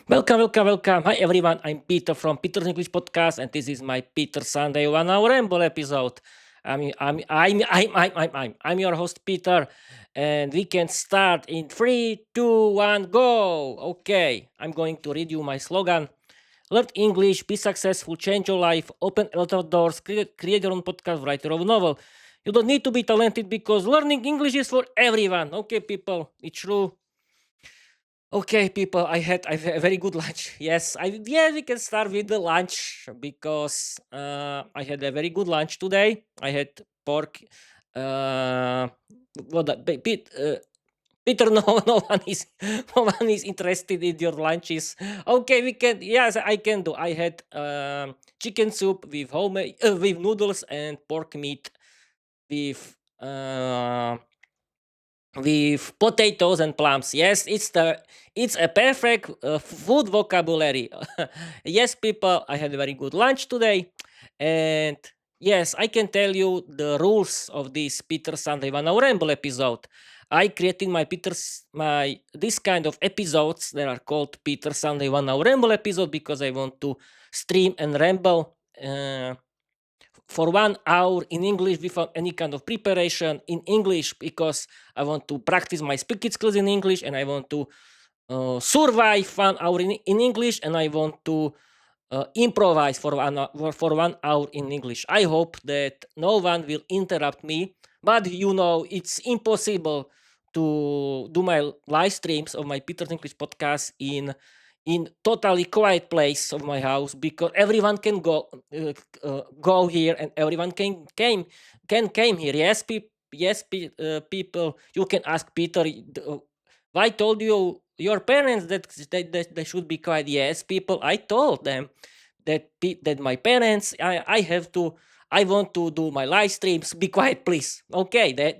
Welcome. Hi everyone. I'm Peter from Peter's English Podcast, and this is my Peter Sunday One Hour Ramble episode. I'm your host Peter, and we can start in 3, 2, 1, go. Okay, I'm going to read you my slogan: Learn English, be successful, change your life, open a lot of doors, create your own podcast, write your own novel. You don't need to be talented because learning English is for everyone. Okay, people, it's true. Okay, people, I had a very good lunch. We can start with the lunch because I had a very good lunch today. I had pork. Uh, what the, Peter, no, no one is interested in your lunches. Okay, we can. Yes, I can do. I had chicken soup with with noodles and pork meat with potatoes and plums. Yes, it's a perfect food vocabulary. Yes, people, I had a very good lunch today, and yes, I can tell you the rules of this Peter Sunday One Hour Ramble episode. I created my this kind of episodes that are called Peter Sunday One Hour Ramble episode because I want to stream and ramble. For 1 hour in English without any kind of preparation in English because I want to practice my speaking skills in English and I want to survive 1 hour in English and I want to improvise for 1 hour in English. I hope that no one will interrupt me, but it's impossible to do my live streams of my Peter's English podcast in totally quiet place of my house because everyone can go here and everyone can came here. People, you can ask Peter. I told you your parents that they should be quiet. Yes, people, I told them that my parents I want to do my live streams. Be quiet, please. Okay, they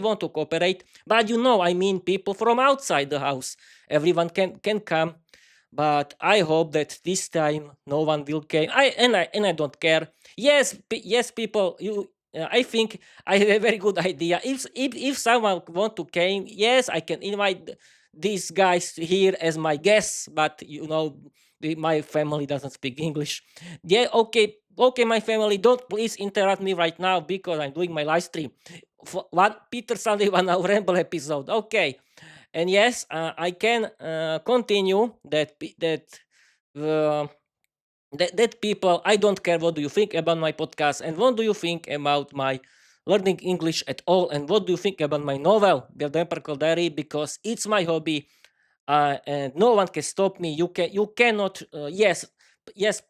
want to cooperate, but I mean people from outside the house. Everyone can come, but I hope that this time no one will came. I don't care. Yes, people. I think I have a very good idea. If someone want to came, yes, I can invite these guys here as my guests. But my family doesn't speak English. Yeah, okay, my family, don't please interrupt me right now because I'm doing my live stream. For one Peter Sunday One Hour Ramble episode. Okay, and yes, I can continue uh, that people. I don't care what do you think about my podcast and what do you think about my learning English at all and what do you think about my novel, The Empirical Diary, because it's my hobby and no one can stop me. You cannot. Yes, yes.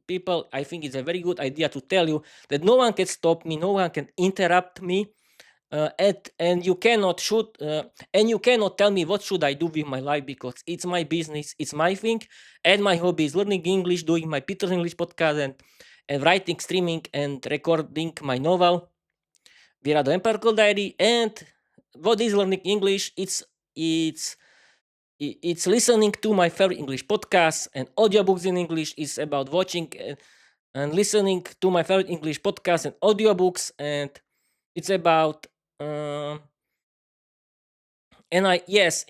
People, I think it's a very good idea to tell you that no one can stop me, no one can interrupt me, and you cannot shoot and you cannot tell me what should I do with my life because it's my business, it's my thing, and my hobby is learning English, doing my Peter's English podcast, and writing, streaming, and recording my novel, Vira the Empirical Diary. And what is learning English? It's listening to my favorite English podcasts and audiobooks in English. It's about watching and listening to my favorite English podcasts and audiobooks, and it's about um, and I yes,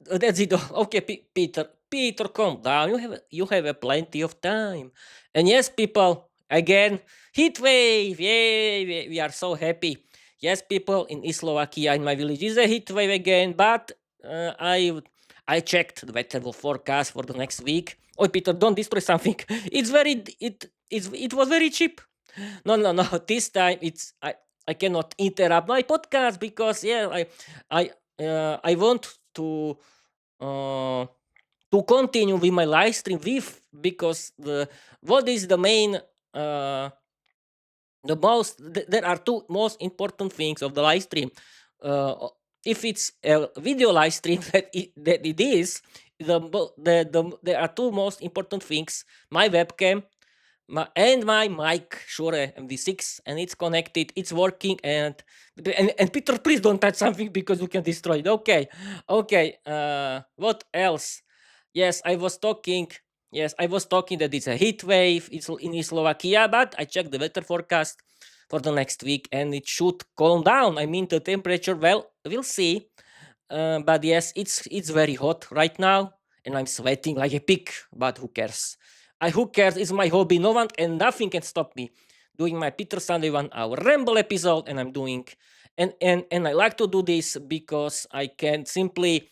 that's it. Okay, Peter, calm down. You have a plenty of time. And yes, people, again, heat wave. Yay, we are so happy. Yes, people, in East Slovakia, in my village, is a heat wave again. But I checked the weather forecast for the next week. Oh, Peter, don't destroy something. It was very cheap. No. This time I cannot interrupt my podcast because I I want uh, to continue with my live stream with because what is the main uh, there are two most important things of the live stream. Uh, if it's a video live stream that it is there are two most important things: my webcam and my mic, Shure MV6, and it's connected, it's working, and Peter, please don't touch something because you can destroy it. Okay. What else? Yes, I was talking. Yes, I was talking that it's a heat wave. It's in Slovakia, but I checked the weather forecast for the next week, and it should calm down. I mean, the temperature. Well, we'll see. but yes, it's very hot right now, and I'm sweating like a pig. But who cares? Who cares? It's my hobby. No one and nothing can stop me doing my Peter Sunday 1 hour ramble episode, and I'm doing and I like to do this because I can simply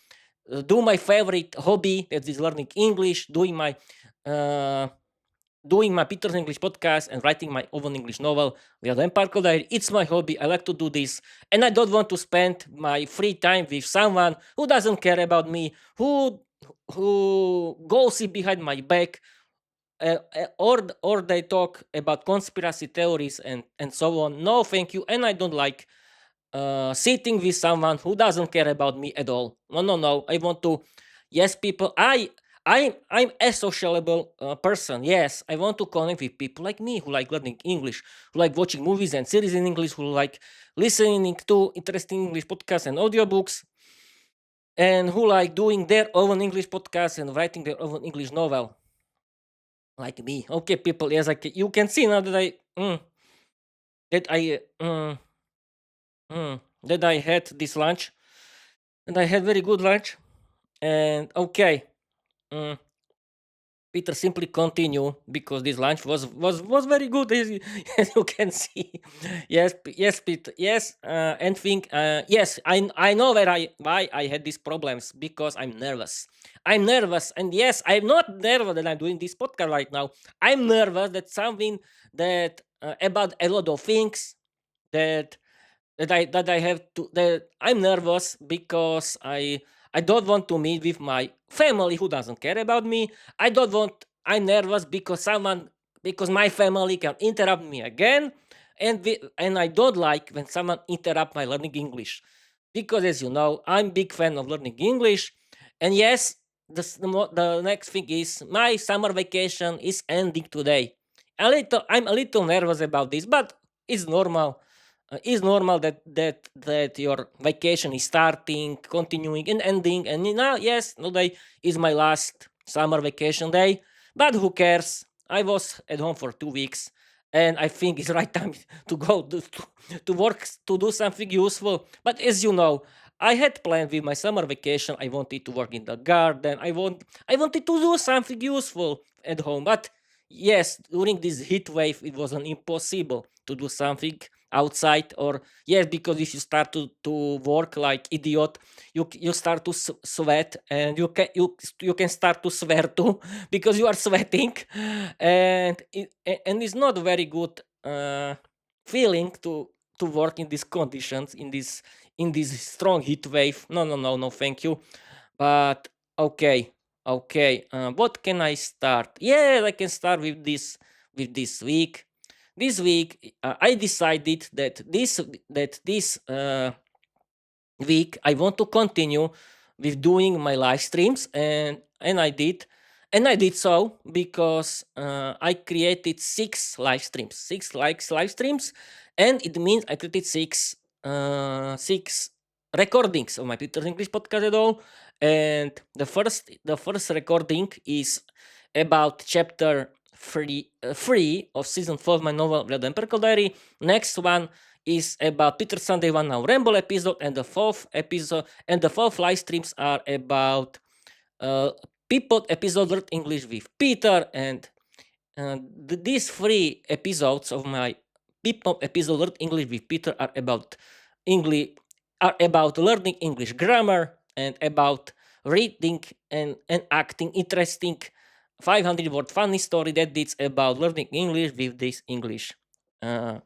do my favorite hobby, that is learning English, uh, doing my Peter's English podcast and writing my own English novel with Empire Diary. It's my hobby. I like to do this, and I don't want to spend my free time with someone who doesn't care about me, who gossip behind my back, or they talk about conspiracy theories and so on. No, thank you. And I don't like sitting with someone who doesn't care about me at all. No, no, no. I want to. Yes, people. I'm a sociable person. Yes, I want to connect with people like me who like learning English, who like watching movies and series in English, who like listening to interesting English podcasts and audiobooks, and who like doing their own English podcasts and writing their own English novel, like me. Okay, people. Yes, you can see now that that I mm, that I had this lunch, and I had very good lunch. And okay, mm, Peter, simply continue because this lunch was very good, as you can see. Yes, yes, Peter. Yes, and think. Yes, I know why I had these problems, because I'm nervous. I'm nervous, and yes, I'm not nervous that I'm doing this podcast right now. I'm nervous that something that about a lot of things that that I have to that I'm nervous because I don't want to meet with my family who doesn't care about me. I don't want I'm nervous because because my family can interrupt me again, and I don't like when someone interrupt my learning English, because as you know I'm big fan of learning English. And yes, the next thing is my summer vacation is ending today. I'm a little nervous about this, but it's normal. It's normal that your vacation is starting, continuing, and ending. And now, yes, today is my last summer vacation day. But who cares? I was at home for 2 weeks, and I think it's right time to go to work, to do something useful. But as you know, I had planned with my summer vacation. I wanted to work in the garden. I wanted to do something useful at home. But yes, during this heat wave, it wasn't impossible to do something outside. Or yes, because if you start to work like idiot, you start to sweat, and you can start to swear too because you are sweating. And it's not a very good feeling to work in these conditions, in this strong heat wave. No, no, no, no, thank you. But okay, okay, what can I start? Yeah, I can start with this week. This week, I decided that this week I want to continue with doing my live streams, and I did so because I created 6 live streams, live streams, and it means I created six recordings of my Peter's English podcast at all. And the first recording is about chapter three of season 4 of my novel Red Emperor Diary. Next one is about Peter Sunday 1 hour Ramble episode, and the fourth live streams are about uh, people episode learned English with Peter. And these 3 episodes of my people episode learned English with Peter English are about learning English grammar, and about reading and acting interesting 500-word funny story that it's about learning English uh,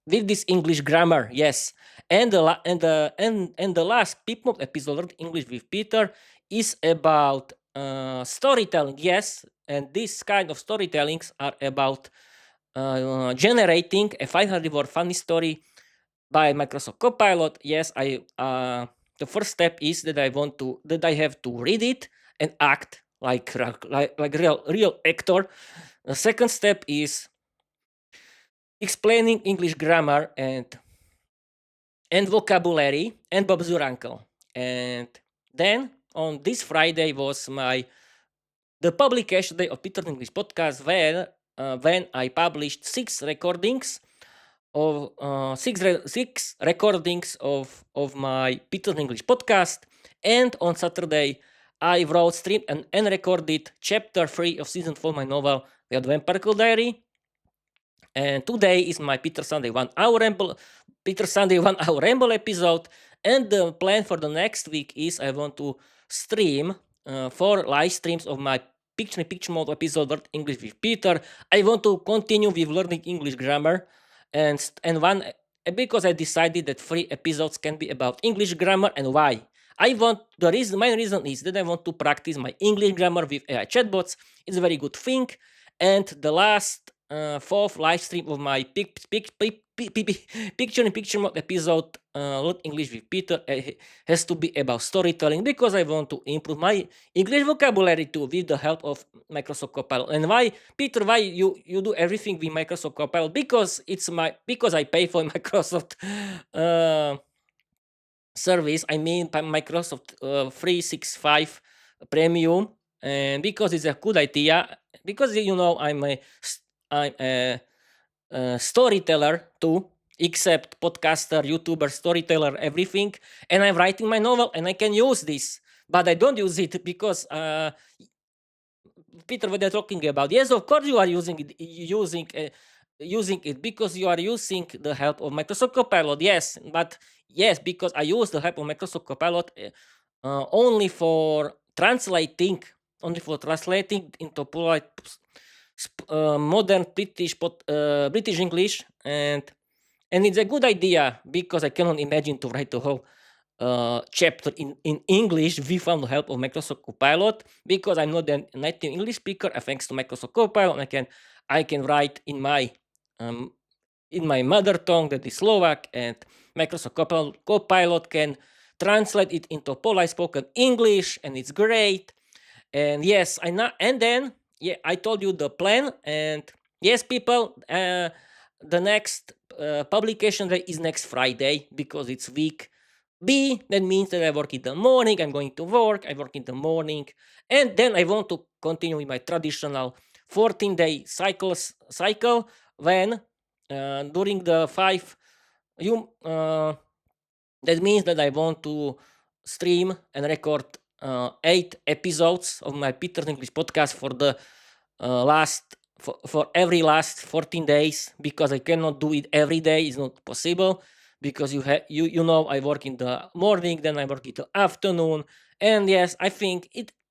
with this English grammar. Yes, and the last people episode learned English with Peter is about storytelling. Yes, and this kind of storytellings are about generating a 500-word funny story by Microsoft Copilot. Yes, I the first step is that I have to read it and act like real actor. The second step is explaining English grammar and vocabulary and Bob's your uncle. And then on this Friday was the publication day of Peter English podcast, where when I published 6 recordings of six recordings of my Peter's English podcast. And on Saturday, I wrote, streamed, and recorded chapter 3 of season 4 of my novel, The Vampire Diary. And today is my Peter Sunday 1 Hour Ramble episode. And the plan for the next week is I want to stream 4 live streams of my picture-in-picture mode episode, Learn English with Peter. I want to continue with learning English grammar, and one because I decided that 3 episodes can be about English grammar. And why? My reason is that I want to practice my English grammar with AI chatbots. It's a very good thing. And the last fourth live stream of my picture-in-picture mode episode, Learn English with Peter, has to be about storytelling, because I want to improve my English vocabulary too with the help of Microsoft Copilot. And why, Peter? Why you do everything with Microsoft Copilot? Because I pay for Microsoft service. I mean, Microsoft 365 Premium, and because it's a good idea. Because I'm a storyteller too, except podcaster, YouTuber, storyteller, everything. And I'm writing my novel, and I can use this, but I don't use it because Peter, what they're talking about. Yes, of course you are using it because you are using the help of Microsoft Copilot. Yes, but yes, because I use the help of Microsoft Copilot only for translating, into polite modern British English, and it's a good idea because I cannot imagine to write the whole chapter in English without the help of Microsoft Copilot, because I'm not a native English speaker. Thanks to Microsoft Copilot, I can write um, in my mother tongue, that is Slovak, and Microsoft Copilot can translate it into polite spoken English, and it's great. And yes, and then I told you the plan, and yes, people, the next publication day is next Friday because it's week B. That means that I work in the morning. I'm going to work. I work in the morning, and then I want to continue with my traditional 14-day cycle when during the five you that means that I want to stream and record 8 episodes of my Peter's English podcast for the for every last 14 days, because I cannot do it every day. It's not possible because I work in the morning, then I work in the afternoon, and yes, I think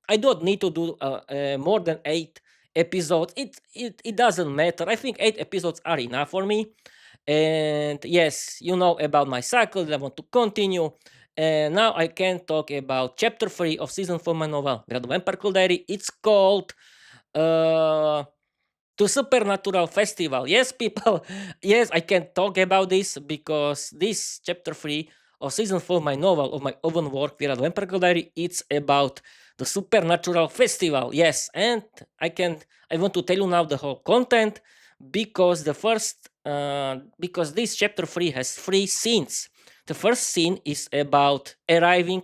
I don't need to do more than 8 episodes. It doesn't matter. I think 8 episodes are enough for me. And yes, you know about my cycle that I want to continue. And now I can talk about chapter 3 of season 4 my novel, The Vampire Diary. It's called To Supernatural Festival. Yes, people. Yes, I can talk about this because this chapter 3 of season 4 my novel, of my own work, The Vampire Diary, it's about the Supernatural Festival. Yes, and I want to tell you now the whole content, because because this chapter 3 has 3 scenes. The first scene is about arriving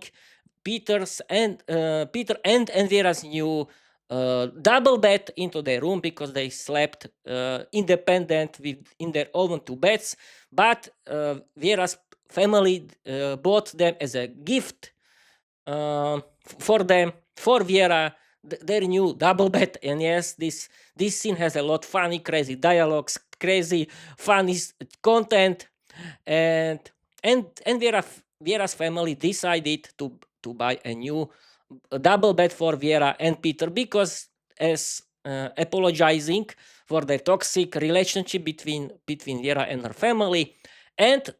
Peter and Vera's new double bed into their room, because they slept independent in their own 2 beds. But Vera's family bought them as a gift for Vera, their new double bed. And yes, this scene has a lot funny, crazy dialogues, crazy funny content, and Vera's family decided to buy a new double bed for Vera and Peter, because as apologizing for the toxic relationship between Vera and her family. And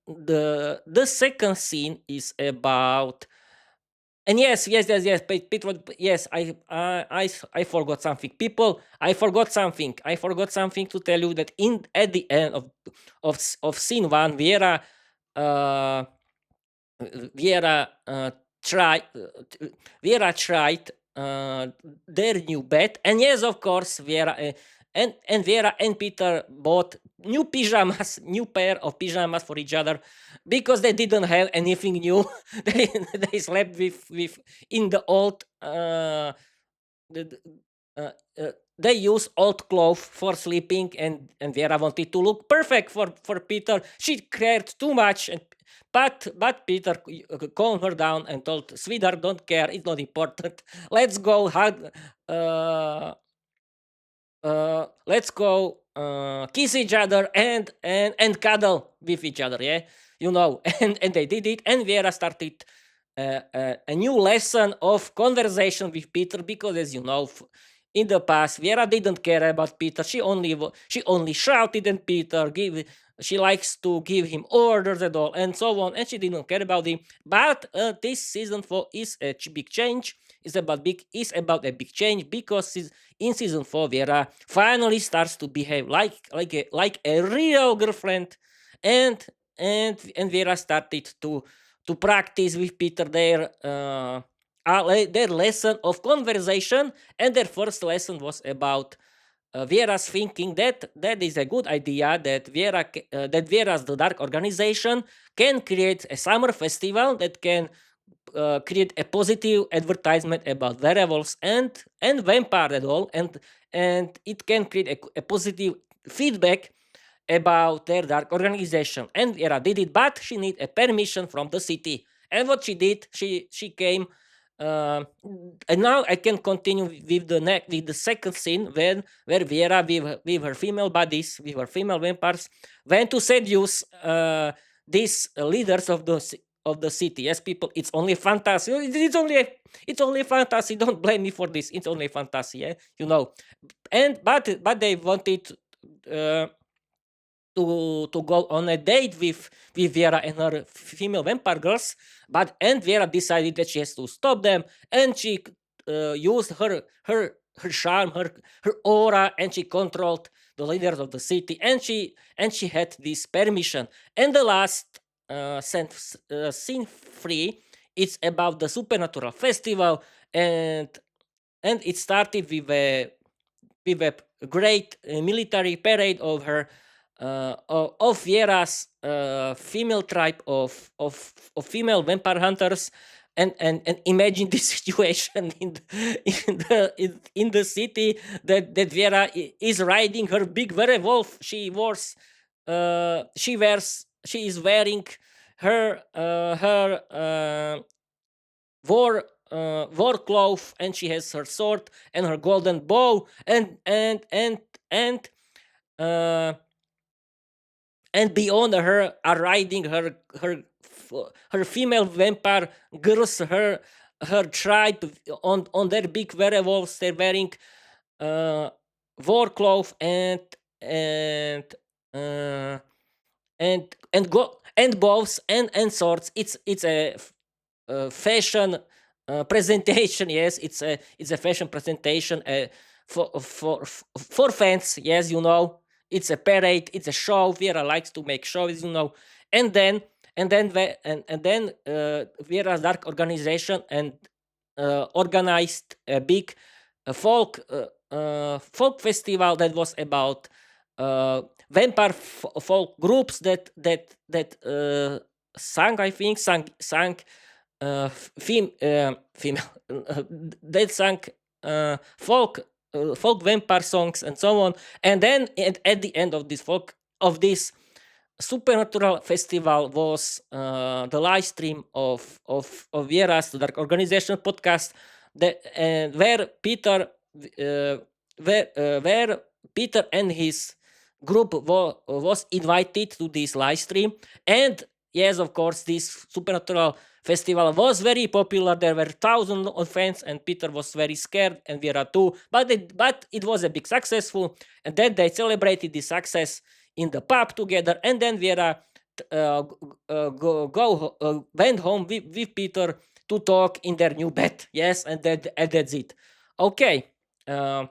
the second scene is about, and yes, Peter, yes, I forgot something, people. I forgot something to tell you, that at the end of scene 1, uh, Vera tried their new bed, and yes, of course, Vera and Peter bought new pair of pajamas for each other, because they didn't have anything new. they slept with in the old they use old clothes for sleeping, and Vera wanted to look perfect for Peter. She cared too much, but Peter calmed her down and told, "Sweetheart, don't care. It's not important. Let's go hug. Uh, let's go kiss each other and cuddle with each other, yeah, and they did it, and Vera started a new lesson of conversation with Peter, because, as you know, in the past Vera didn't care about Peter. She only shouted at Peter, give she likes to give him orders and all and so on, and she didn't care about him. But this season 4 is a big change. Is about a big change, because in season 4 Vera finally starts to behave like a real girlfriend, and and Vera started to practice with Peter their lesson of conversation, and their first lesson was about Vera's thinking that is a good idea, that Vera's the Dark Organization can create a summer festival that can create a positive advertisement about werewolves and vampire at all, and it can create a positive feedback about their dark organization. And Vera did it, but she need a permission from the city. And what she did, she came. Uh, and now I can continue with the second scene, where Vera with her female buddies, with her female vampires, went to seduce these leaders of the city. Yes, people, it's only fantasy. It's only fantasy. Don't blame me for this. It's only fantasy. Yeah, And but they wanted. Uh, to go on a date with Vera and her female vampire girls, and Vera decided that she has to stop them, and she used her charm, her aura, and she controlled the leaders of the city, and she had this permission. And the last scene 3, it's about the supernatural festival, and it started with a great military parade of her of Viera's female tribe of female vampire hunters, and imagine this situation in the city, that Viera is riding her big werewolf. She is wearing her war cloth, and she has her sword and her golden bow, uh, and beyond her are riding her female vampire girls, her tribe on their big werewolves. They're wearing uh, war cloth and uh, and bows and swords. It's a fashion presentation. Yes, it's a fashion presentation for fans. Yes, it's a parade, it's a show. Vera likes to make shows, and then Vera's Dark Organization and organized a big folk festival that was about vampire folk groups that sang, I think, sang female they sang folk vampire songs and so on. And then at the end of this supernatural festival was the live stream of Vera's Dark Organization podcast, where where Peter and his group was invited to this live stream. And yes, of course, this supernatural festival was very popular. There were thousands of fans, and Peter was very scared, and Vera too. But it was a big successful, and then they celebrated this success in the pub together. And then Vera went home with Peter to talk in their new bed. Yes, and that's it. Okay. Now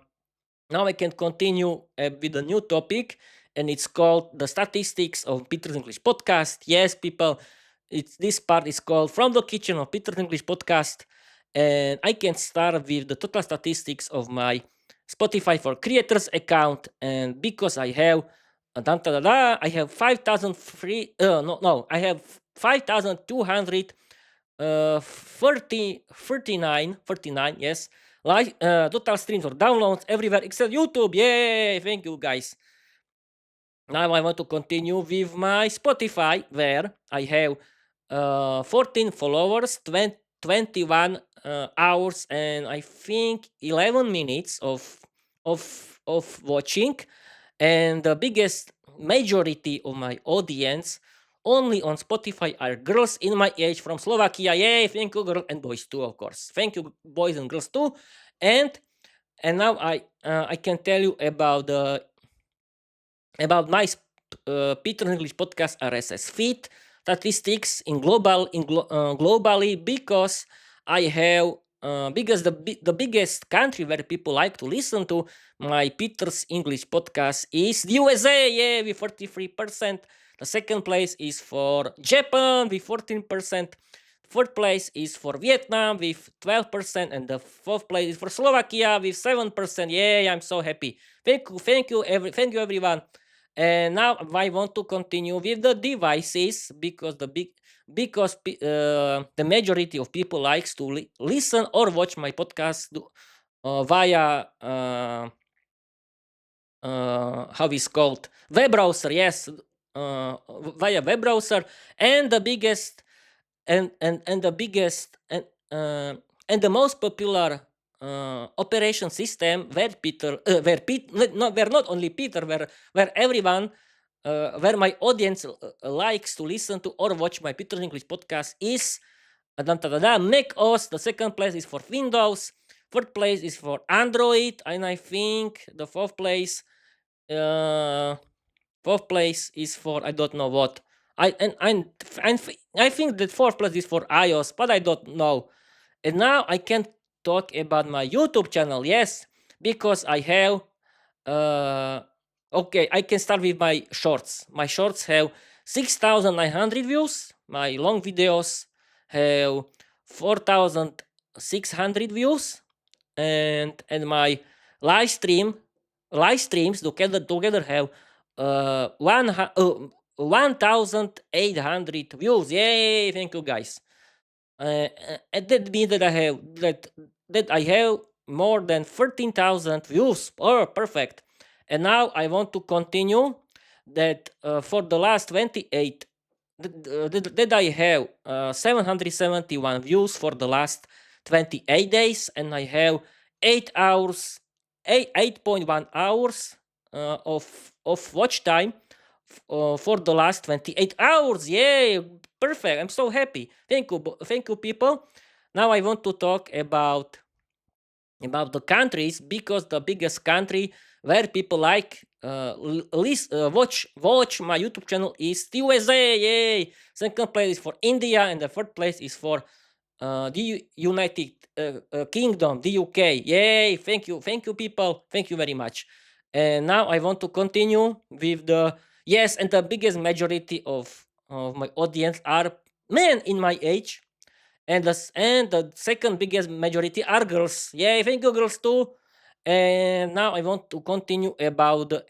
I can continue with a new topic, and it's called the statistics of Peter's English podcast. Yes, people, this part is called From the Kitchen of Peter's English podcast, and I can start with the total statistics of my Spotify for Creators account. And because I have I have 5,000 free. No, I have 5,200 39, yes, total streams or downloads everywhere except YouTube. Yay! Thank you guys. Now I want to continue with my Spotify, where I have 14 followers, 21 hours, and I think 11 minutes of watching, and the biggest majority of my audience only on Spotify are girls in my age from Slovakia. Yay! Thank you, girls and boys too, of course. Thank you, boys and girls too. And now I can tell you about my Peter English podcast RSS feed statistics globally, because I have because the biggest country where people like to listen to my Peter's English podcast is the USA, yeah, with 43%. The second place is for Japan with 14%. Fourth place is for Vietnam with 12%, and the fourth place is for Slovakia with 7%. Yay, I'm so happy. Thank you everyone. And now I want to continue with the devices, because the majority of people likes to listen or watch my podcast via how is called web browser. Yes, via web browser, and the biggest and the biggest and the most popular operation system where where not only Peter, where everyone where my audience likes to listen to or watch my Peter English podcast is Mac OS. The second place is for Windows. Third place is for Android, and I think the uh, fourth place is for I don't know what. I think that fourth place is for iOS, but I don't know. And now I can talk about my YouTube channel. Yes, because I have. Uh, okay, I can start with my shorts. My shorts have 6,900 views. My long videos have 4,600 views, and my live stream live streams together have 1,800 views. Yay! Thank you guys. And that means that I have more than 13,000 views. Oh, perfect. And now I want to continue that for the last 28 that I have 771 views for the last 28 days, and I have 8.1 hours of watch time for the last 28 hours. Yay! Perfect. I'm so happy. Thank you, people. Now I want to talk about the countries, because the biggest country where people like watch my YouTube channel is the USA. Yay! Second place is for India, and the third place is for the United Kingdom, the UK. Yay! Thank you, people. Thank you very much. And now I want to continue with the yes, and the biggest majority of my audience are men in my age, and the second biggest majority are girls. Yay! Thank you, girls too. And now I want to continue about the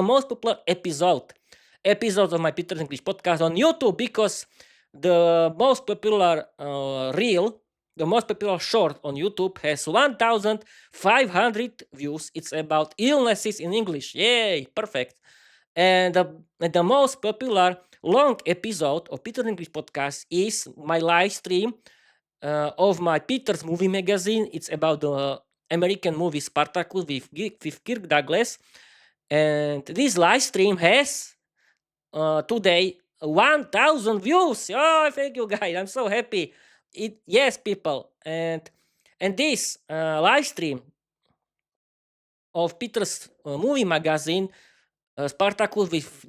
most popular episodes of my Peter English podcast on YouTube, because the most popular the most popular short on YouTube has 1,500 views. It's about illnesses in English. Yay! Perfect. And the most popular long episode of Peter English podcast is my live stream of my Peter's movie magazine. It's about the American movie Spartacus with Kirk Douglas. And this live stream has today 1,000 views. Oh, thank you guys. I'm so happy. Yes, people. And this live stream of Peter's movie magazine Spartacus with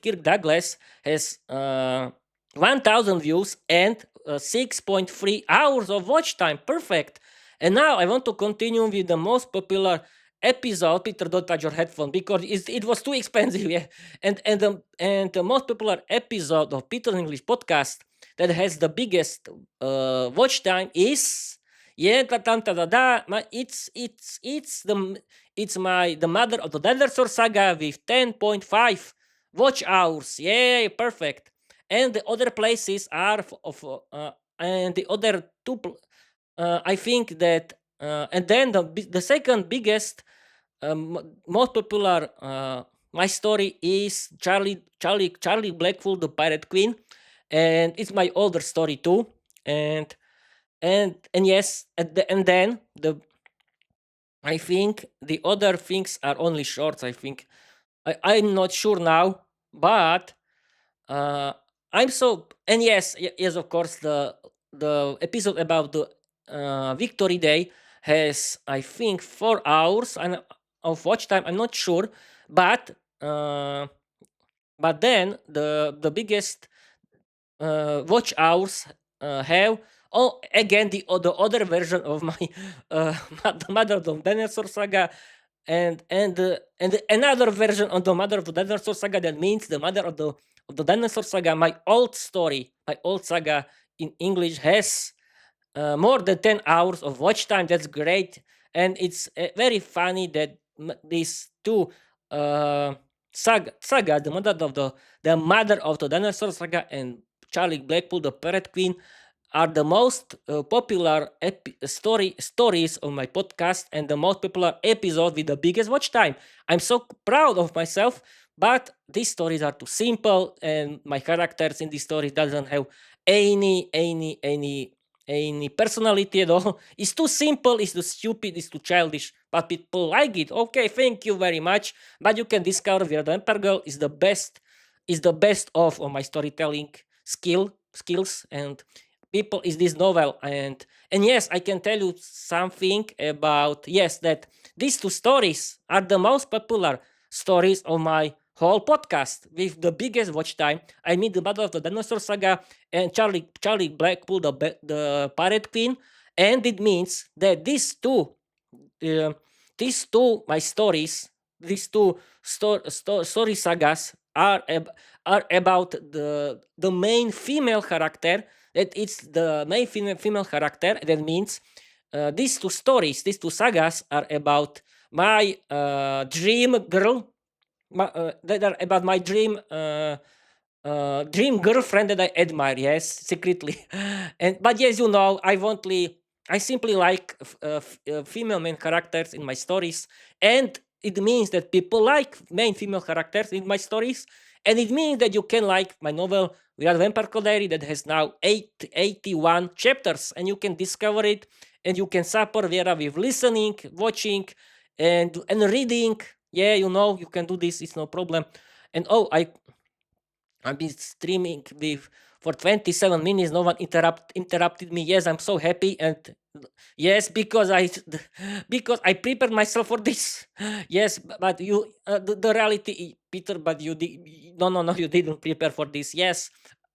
Kirk Douglas has 1,000 views and 6.3 hours of watch time. Perfect. And now I want to continue with the most popular episode. Peter, don't touch your headphone, because it was too expensive. Yeah. And the most popular episode of Peter English podcast that has the biggest watch time is it's the mother of the Dinosaur Saga with 10.5 watch hours. Yay, perfect. And the other places are and the other I think that, and then the second biggest, most popular, my story is Charlie Blackpool, the Pirate Queen, and it's my older story too. And yes, and then I think the other things are only shorts. I think I'm not sure now, but uh, I'm so, and yes, yes, of course, the episode about the Victory Day has, I think, 4 hours of watch time. I'm not sure, but uh, then the biggest watch hours have, oh, again, the other version of my uh, the Mother of the Dinosaur Saga, and another version of the Mother of the Dinosaur Saga. That means the Mother of the Dinosaur Saga. My old story, my old saga in English has more than 10 hours of watch time. That's great. And it's very funny that these two uh, saga, the mother of the Dinosaur Saga, and Charlie Blackpool, the Parrot Queen, are the most popular stories on my podcast, and the most popular episode with the biggest watch time. I'm so proud of myself, but these stories are too simple, and my characters in these stories doesn't have any personality at all. It's too simple, it's too stupid, it's too childish, but people like it. Okay, thank you very much. But you can discover where the Emperor Girl is the best of my storytelling skills, and people is this novel. And yes, I can tell you something about, yes, that these two stories are the most popular stories of my whole podcast with the biggest watch time. I mean, the Battle of the Dinosaur Saga and Charlie Blackpool, the Pirate Queen, and it means that uh, these two my stories, these two story sagas are about the main female character. That it's the main female character. That means these two stories, these two sagas are about my dream girl, that are about my dream girlfriend that I admire. Yes, secretly, and but yes, I simply like female main characters in my stories, and it means that people like main female characters in my stories, and it means that you can like my novel Without Vampire Diary that has now 81 chapters, and you can discover it, and you can support Vera with listening, watching, and reading. Yeah, you can do this. It's no problem. And I've been streaming with for 27 minutes. No one interrupted me. Yes, I'm so happy, and yes, because because I prepared myself for this. Yes, but the reality, Peter. But you did no, you didn't prepare for this. Yes,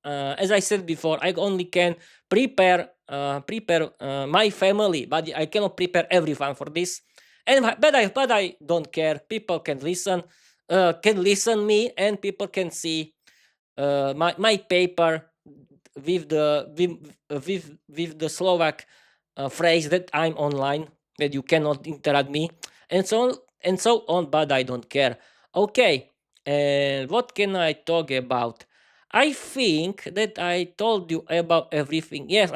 as I said before, I only can prepare my family, but I cannot prepare everyone for this. And but I don't care. People can listen me, and people can see my paper with the Slovak phrase that I'm online, that you cannot interrupt me, and so on and so on. But I don't care. Okay, and what can I talk about? I think that I told you about everything. Yes,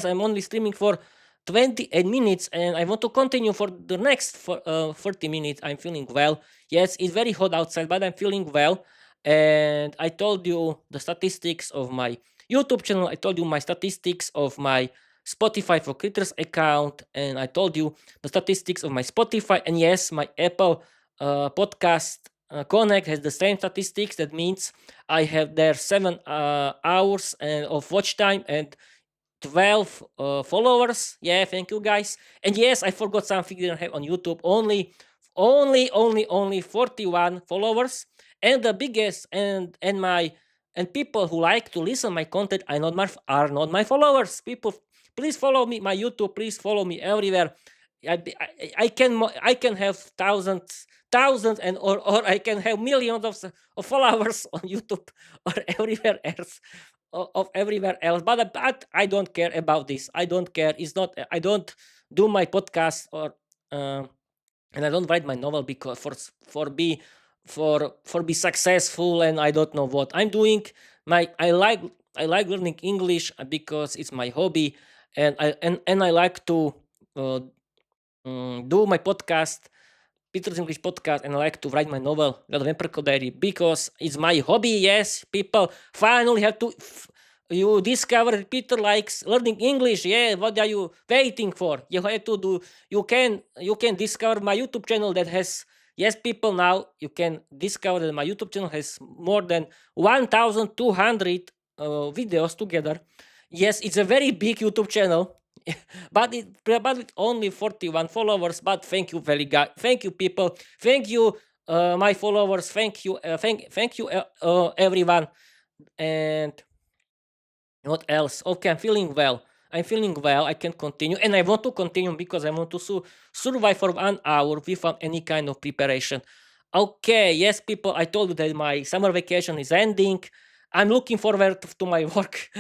I'm only streaming for 28 minutes, and I want to continue for the next 40 minutes. I'm feeling well. Yes, it's very hot outside, but I'm feeling well. And I told you the statistics of my YouTube channel. I told you my statistics of my Spotify for Critters account, and I told you the statistics of my Spotify. And yes, my Apple podcast Connect has the same statistics. That means I have there 7 hours of watch time and 12 followers. Yeah, thank you guys. And yes, I forgot something I didn't have on YouTube. Only 41 followers. And the biggest and people who like to listen my content are not my followers. People, please follow me my YouTube. Please follow me everywhere. I can have thousands, and or I can have millions of followers on YouTube or everywhere else, of everywhere else. But I don't care about this. I don't care. It's not. I don't do my podcast or uh, and I don't write my novel because for be successful, and I don't know what I'm doing. My I like learning English because it's my hobby. and I like to uh, do my podcast, Peter's English podcast, and I like to write my novel, Little Vampire Diary, because it's my hobby. Yes, people finally have to. You discover that Peter likes learning English. Yeah, what are you waiting for? You have to do. You can discover my YouTube channel that has. Yes, people, now you can discover that my YouTube channel has more than 1,200 videos together. Yes, it's a very big YouTube channel, but with only 41 followers. But thank you, very guy. Thank you, people. Thank you, my followers. Thank you, thank you, everyone. And what else? Okay, I'm feeling well. I'm feeling well. I can continue, and I want to continue because I want to survive for 1 hour without any kind of preparation. Okay, yes, people. I told you that my summer vacation is ending. I'm looking forward to my work,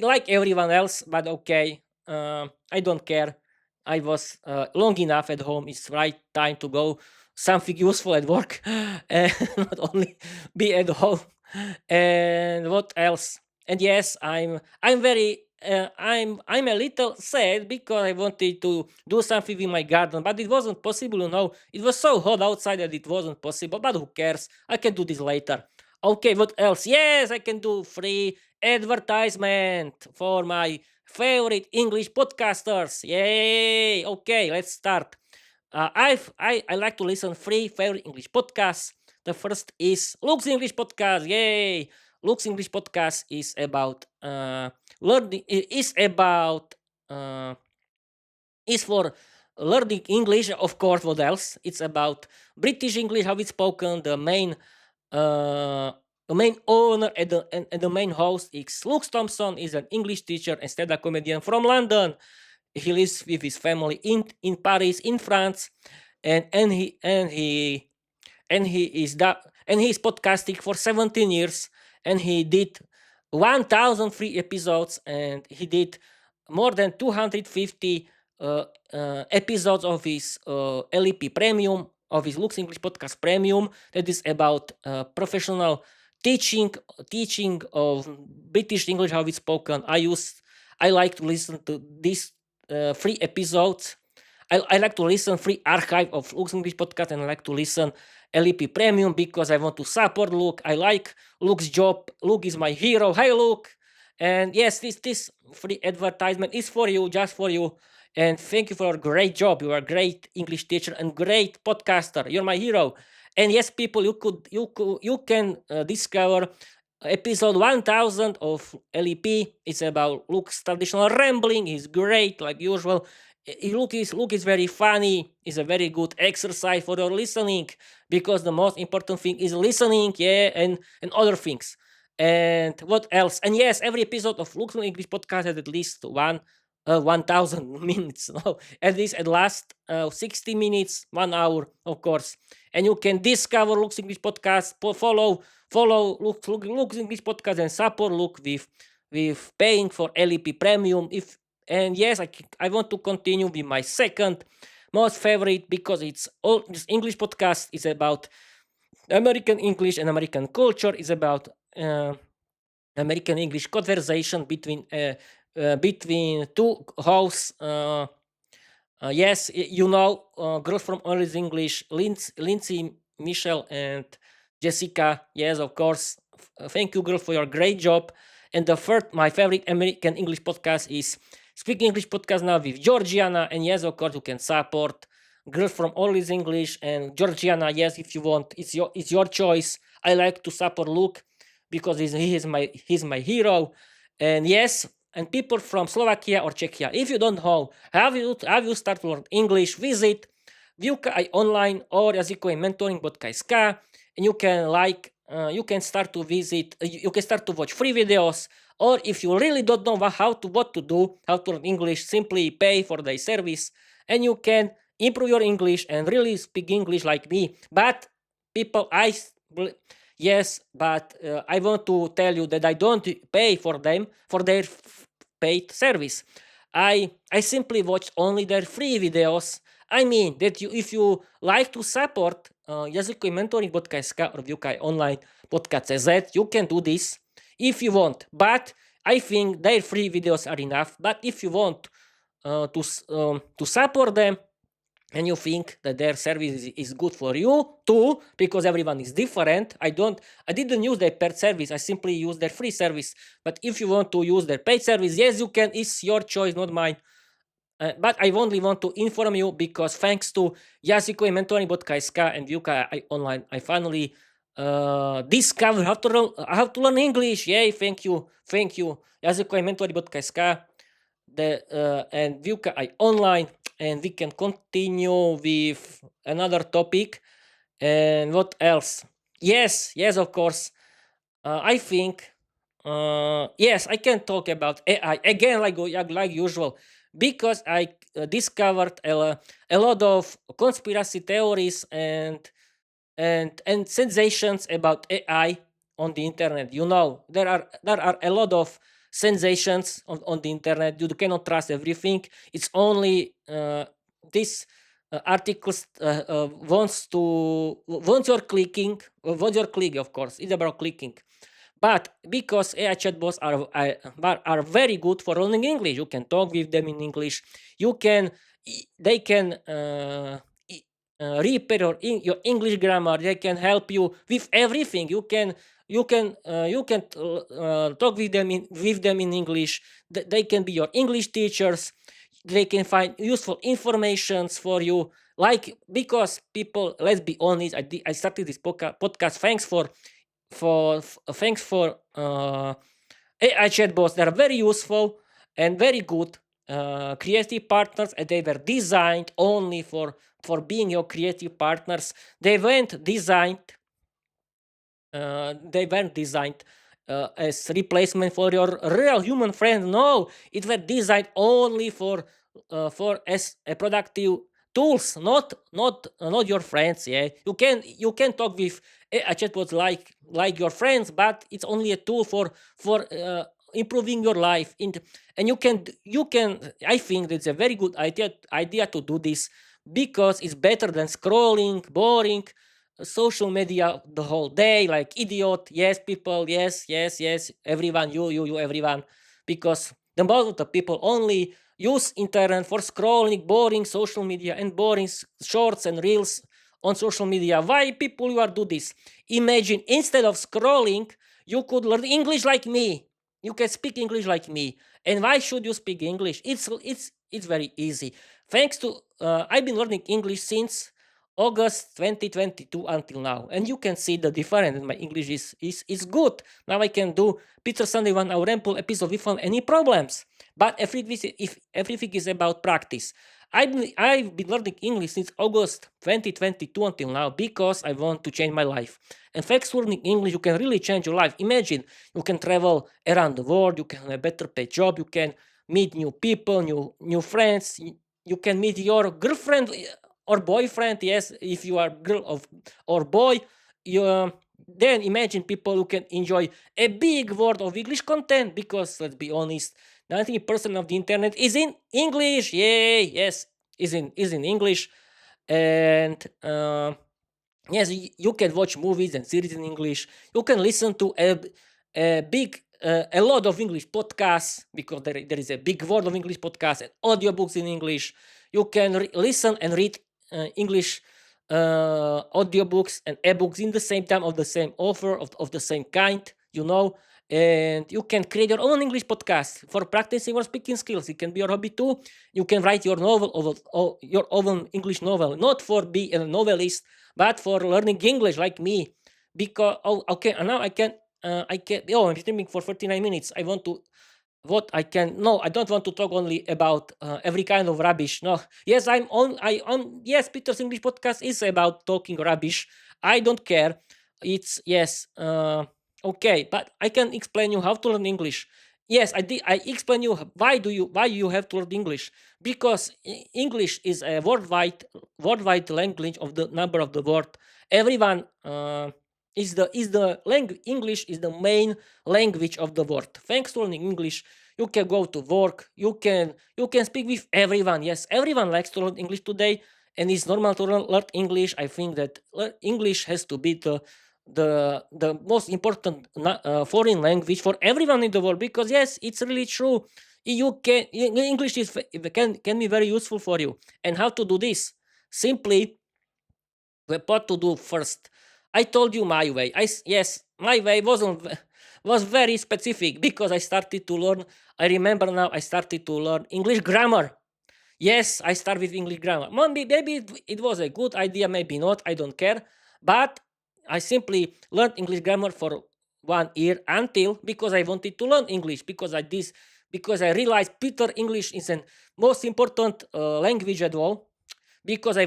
like everyone else. But okay, I don't care. I was long enough at home. It's right time to go something useful at work, and not only be at home. And what else? And yes, I'm very I'm a little sad because I wanted to do something in my garden, but it wasn't possible. It was so hot outside that it wasn't possible. But who cares? I can do this later. Okay, what else? Yes, I can do free advertisement for my favorite English podcasters. Yay! Okay, let's start. I like to listen free favorite English podcasts. The first is Luke's English Podcast. Yay! Luke's English Podcast is about learning. Is about is for learning English. Of course, what else? It's about British English, how it's spoken. Uh, the main owner and the main host is Luke Thompson. Is an English teacher and stand-up comedian from London. He lives with his family in Paris, in France, and he is podcasting for 17 years, and he did 1,000 free episodes, and he did more than 250 episodes of his LEP Premium, of his Lux English Podcast Premium, that is about professional teaching teaching of British English, how it's spoken. I like to listen to these free episodes. I like to listen free archive of Luke's English podcast, and I like to listen LEP Premium because I want to support Luke. I like Luke's job. Luke is my hero. Hi, Luke. And yes, this free advertisement is for you, just for you. And thank you for a great job. You are a great English teacher and great podcaster. You're my hero. And yes, people, you can discover episode 1000 of LEP. It's about Luke's traditional rambling. He's great, like usual. Luke is very funny. It's a very good exercise for your listening, because the most important thing is listening, yeah, and other things. And what else? And yes, every episode of Luke's English podcast has at least 1,000 minutes. No, at last 60 minutes, 1 hour, of course. And you can discover Luke's English podcast, follow Luke's English podcast, and support Luke with paying for LEP Premium. And yes, I want to continue with my second most favorite, because it's all this English podcast is about American English and American culture. Is about American English conversation between two hosts. Yes, girls from Always English, Lindsay, Michelle, and Jessica. Yes, of course. Thank you, girls, for your great job. And the third, my favorite American English podcast is Speaking English Podcast Now with Georgiana. And yes, of course, you can support girls from Always English and Georgiana. Yes, if you want, it's your choice. I like to support Luke because he's my hero. And yes, and people from Slovakia or Czechia. If you don't know how you start to learn English, visit Výuka aj online or jazykové mentoring.sk, and you can start to visit, you can start to watch free videos, or if you really don't know what to do, how to learn English, simply pay for the service, and you can improve your English and really speak English like me. But people, yes, but I want to tell you that I don't pay for them for their paid service. I simply watch only their free videos. I mean that if you like to support jazykové mentoring.sk or Výuka online podcast.cz, you can do this if you want. But I think their free videos are enough. But if you want to support them, and you think that their service is good for you too, because everyone is different. I didn't use their paid service, I simply use their free service. But if you want to use their paid service, yes, you can. It's your choice, not mine. But I only want to inform you, because thanks to jazykovým mentoring.sk and Vyuka online, I finally discovered how to learn English. Yay, thank you, jazykovým mentoring.sk and Vyuka online, and we can continue with another topic. And what else? Yes, of course. I think yes, I can talk about AI again, like usual, because I discovered a lot of conspiracy theories and sensations about AI on the internet. There are a lot of sensations on the internet. You cannot trust everything. It's only this articles wants your clicking, wants your click. Of course, it's about clicking. But because AI chatbots are very good for learning English, you can talk with them in English. They can repair your English grammar. They can help you with everything. You can talk with them in English. They can be your English teachers. They can find useful informations for you. Like, because people, let's be honest, I started this podcast. Thanks for AI chatbots. They are very useful and very good creative partners, and they were designed only for being your creative partners. They weren't designed as replacement for your real human friend. No, it were designed only for as a productive tools, not your friends. Yeah, you can talk with a chatbot like your friends, but it's only a tool for improving your life. And you can. I think it's a very good idea to do this, because it's better than scrolling boring social media the whole day like idiot. Yes, people. Yes, everyone. You, everyone. Because the most of the people only use internet for scrolling boring social media and boring shorts and reels on social media. Why people you are do this? Imagine, instead of scrolling, you could learn English like me. You can speak English like me. And why should you speak English? It's very easy. Thanks to I've been learning English since August 2022 until now, and you can see the difference. My English is good. Now I can do Peter Sunday 1 Hour Ramble episode without any problems. But if everything is about practice. I've been learning English since August 2022 until now, because I want to change my life. And thanks to learning English, you can really change your life. Imagine, you can travel around the world, you can have a better paid job, you can meet new people, new friends. You can meet your girlfriend or boyfriend. Yes, if you are girl or boy. You uh, then imagine people who can enjoy a big world of English content, because let's be honest, 90% of the internet is in English. Yay, yes, is in English. And yes, you can watch movies and series in English. You can listen to a lot of English podcasts, because there is a big world of English podcasts and audiobooks in English. You can listen and read English audiobooks and ebooks in the same time, of the same author, of the same kind. And you can create your own English podcast for practicing your speaking skills. It can be your hobby too. You can write your novel, or your own English novel, not for be a novelist, but for learning English like me. Because okay, and now I can. Oh, I'm streaming for 39 minutes. I want to what I can. No, I don't want to talk only about every kind of rubbish. No, yes, I'm on. I on. Yes, Peter's English podcast is about talking rubbish. I don't care. It's yes. Okay, but I can explain you how to learn English. Yes, I did. I explain you why you have to learn English, because English is a worldwide language of the number of the world. Everyone is the language. English is the main language of the world. Thanks to learning English, you can go to work. You can speak with everyone. Yes, everyone likes to learn English today, and it's normal to learn English. I think that English has to be the most important foreign language for everyone in the world, because yes, it's really true. English can be very useful for you. And how to do this? Simply, what to do first. I told you my way. Yes, my way was very specific, because I started to learn. I remember now, I started to learn English grammar. Yes, I start with English grammar. Maybe it was a good idea, maybe not. I don't care. But I simply learned English grammar for 1 year, until, because I wanted to learn English, because I realized Peter English is the most important language at all. Because I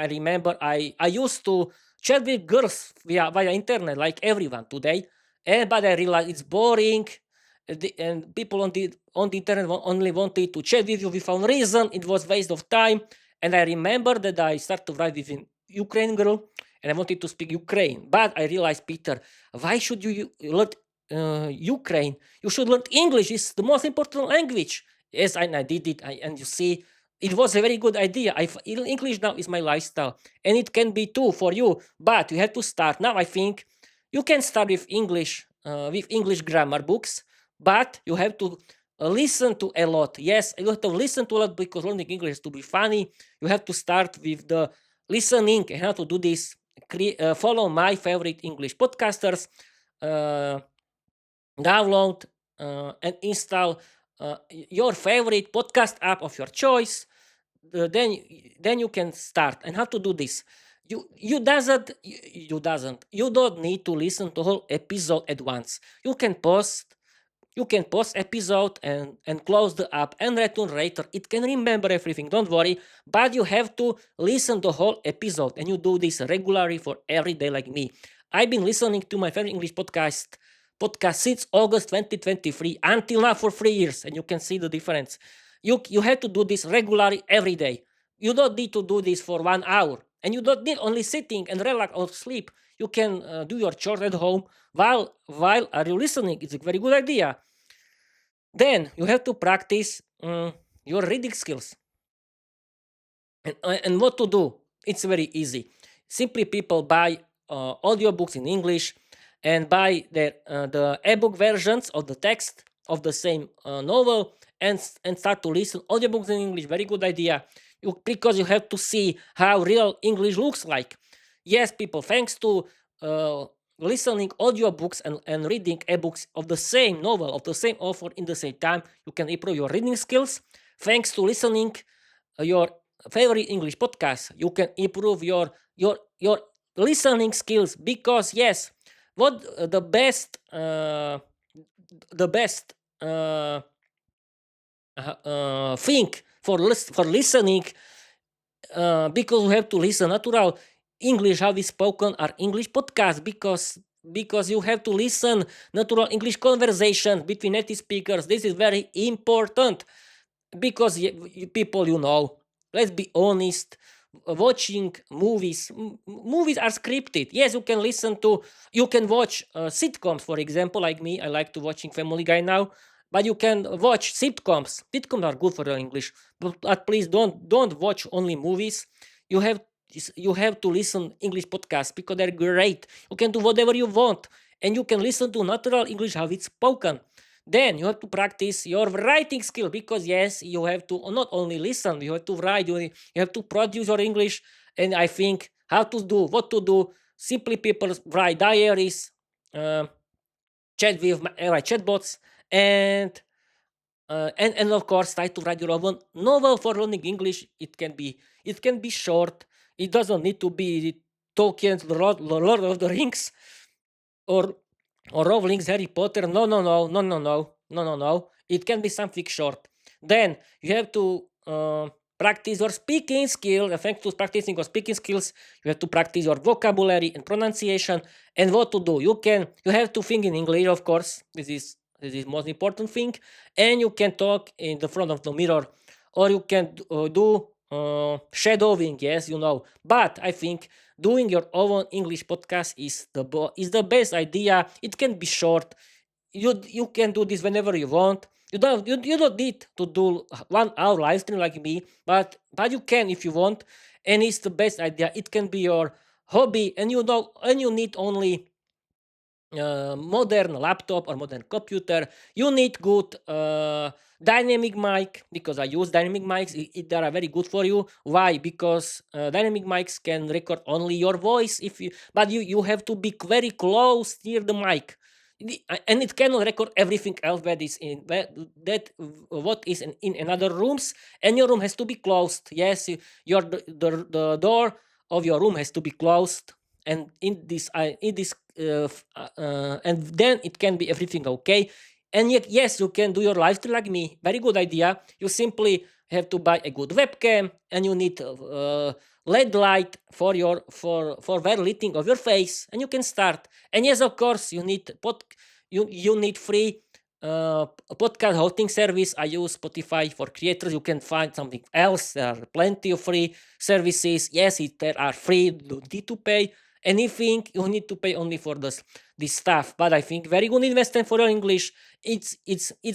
remember I used to chat with girls via internet like everyone today, and but I realized it's boring. And people on the internet only wanted to chat with you without reason. It was waste of time. And I remember that I started to write with an Ukraine girl, and I wanted to speak Ukraine. But I realized, Peter, why should learn Ukraine? You should learn English. It's the most important language. Yes, and I did it. And you see, it was a very good idea. English now is my lifestyle, and it can be too for you. But you have to start now. I think you can start with English grammar books, but you have to listen to a lot. Yes, you have to listen to a lot, because learning English has to be funny. You have to start with the listening. And how to do this? Follow my favorite English podcasters. Uh, Download and install your favorite podcast app of your choice. Then you can start. And how to do this? You don't need to listen to whole episode at once. You can pause episode and close the app and return later. It can remember everything, don't worry. But you have to listen the whole episode, and you do this regularly for every day, like me. I've been listening to my favorite English podcast since August 2023 until now, for 3 years, and you can see the difference. You have to do this regularly every day. You don't need to do this for 1 hour, and you don't need only sitting and relax or sleep. You can do your chores at home while are you listening. It's a very good idea. Then you have to practice your reading skills. And what to do? It's very easy. Simply, people buy audiobooks in English, and buy the ebook versions of the text of the same novel, and start to listen audiobooks in English. Very good idea. Because you have to see how real English looks like. Yes, people, thanks to uh, listening audiobooks and reading ebooks of the same novel, of the same author in the same time, you can improve your reading skills. Thanks to listening your favorite English podcast, you can improve your listening skills. Because yes, what the best thing for listening, because we have to listen natural English how is spoken, are English podcasts. Because you have to listen natural English conversation between native speakers. This is very important. Because people, let's be honest, watching movies are scripted. Yes, you can watch sitcoms, for example, like me. I like to watching Family Guy now. But you can watch sitcoms are good for your English. But please don't watch only movies. You have to listen English podcasts, because they're great. You can do whatever you want, and you can listen to natural English how it's spoken. Then you have to practice your writing skill, because yes, you have to not only listen, you have to write, you have to produce your English. And I think what to do. Simply, people write diaries, uh, write chatbots, and of course, try to write your own novel for learning English. It can be short. It doesn't need to be Tolkien's Lord of the Rings, or Rowling's Harry Potter. No, no, no, no, no, no, no, no, no. It can be something short. Then you have to practice your speaking skill. And thanks to practicing your speaking skills, you have to practice your vocabulary and pronunciation. And what to do? You have to think in English, of course. This is most important thing. And you can talk in the front of the mirror, or you can do shadowing. Yes, But I think doing your own English podcast is the best idea. It can be short. You can do this whenever you want. You don't need to do 1 hour live stream like me, but you can if you want, and it's the best idea. It can be your hobby, and you need only modern laptop or modern computer, you need good dynamic mic, because I use dynamic mics. They are very good for you. Why? Because dynamic mics can record only your voice, if you, but you have to be very close near the mic. And it cannot record everything else that is in that what is in another rooms, and your room has to be closed. Yes, your the door of your room has to be closed, and in this and then it can be everything okay. And yet, yes, you can do your live stream like me. Very good idea. You simply have to buy a good webcam, and you need LED light for your for well lighting of your face, and you can start. And yes, of course, you need free podcast hosting service. I use Spotify for creators. You can find something else. There are plenty of free services. Yes, there are free. You need to pay anything. You need to pay only for this stuff. But I think very good investment for your English. It's